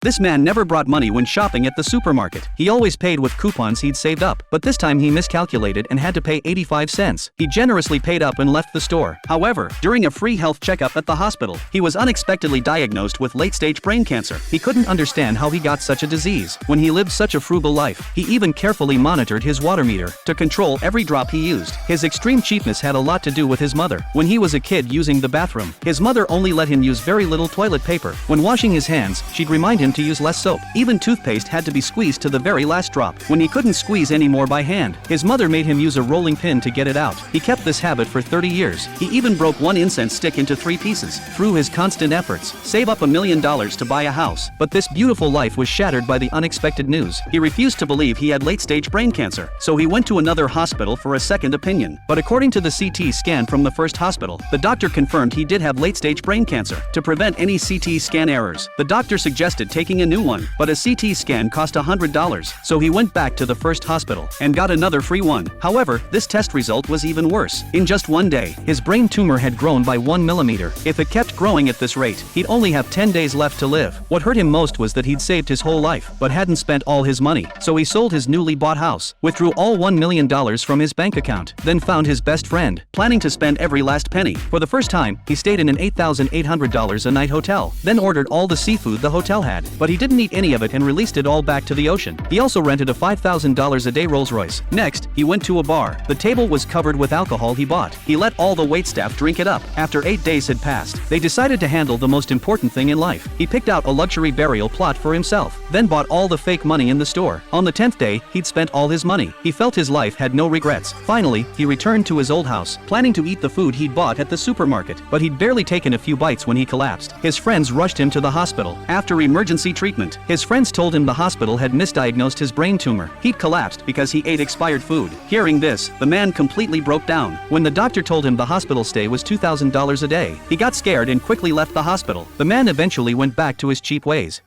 This man never brought money when shopping at the supermarket. He always paid with coupons he'd saved up, but this time he miscalculated and had to pay 85 cents. He generously paid up and left the store. However, during a free health checkup at the hospital, he was unexpectedly diagnosed with late-stage brain cancer. He couldn't understand how he got such a disease. When he lived such a frugal life, he even carefully monitored his water meter to control every drop he used. His extreme cheapness had a lot to do with his mother. When he was a kid using the bathroom, his mother only let him use very little toilet paper. When washing his hands, she'd remind him to use less soap. Even toothpaste had to be squeezed to the very last drop. When he couldn't squeeze anymore by hand, his mother made him use a rolling pin to get it out. He kept this habit for 30 years. He even broke one incense stick into 3 pieces. Through his constant efforts, save up $1 million to buy a house. But this beautiful life was shattered by the unexpected news. He refused to believe he had late-stage brain cancer, so he went to another hospital for a second opinion. But according to the CT scan from the first hospital, the doctor confirmed he did have late-stage brain cancer. To prevent any CT scan errors, the doctor suggested taking a new one, but a CT scan cost $100, so he went back to the first hospital and got another free one. However, this test result was even worse. In just one day, his brain tumor had grown by 1 millimeter. If it kept growing at this rate, he'd only have 10 days left to live. What hurt him most was that he'd saved his whole life, but hadn't spent all his money, so he sold his newly bought house, withdrew all $1 million from his bank account, then found his best friend, planning to spend every last penny. For the first time, he stayed in an $8,800 a night hotel, then ordered all the seafood the hotel had, but he didn't eat any of it and released it all back to the ocean. He also rented a $5,000 a day Rolls-Royce. Next, he went to a bar. The table was covered with alcohol he bought. He let all the waitstaff drink it up. After 8 days had passed, they decided to handle the most important thing in life. He picked out a luxury burial plot for himself, then bought all the fake money in the store. On the 10th day, he'd spent all his money. He felt his life had no regrets. Finally, he returned to his old house, planning to eat the food he'd bought at the supermarket, but he'd barely taken a few bites when he collapsed. His friends rushed him to the hospital. After emergency treatment, his friends told him the hospital had misdiagnosed his brain tumor. He'd collapsed because he ate expired food. Hearing this, the man completely broke down. When the doctor told him the hospital stay was $2,000 a day, he got scared and quickly left the hospital. The man eventually went back to his cheap ways.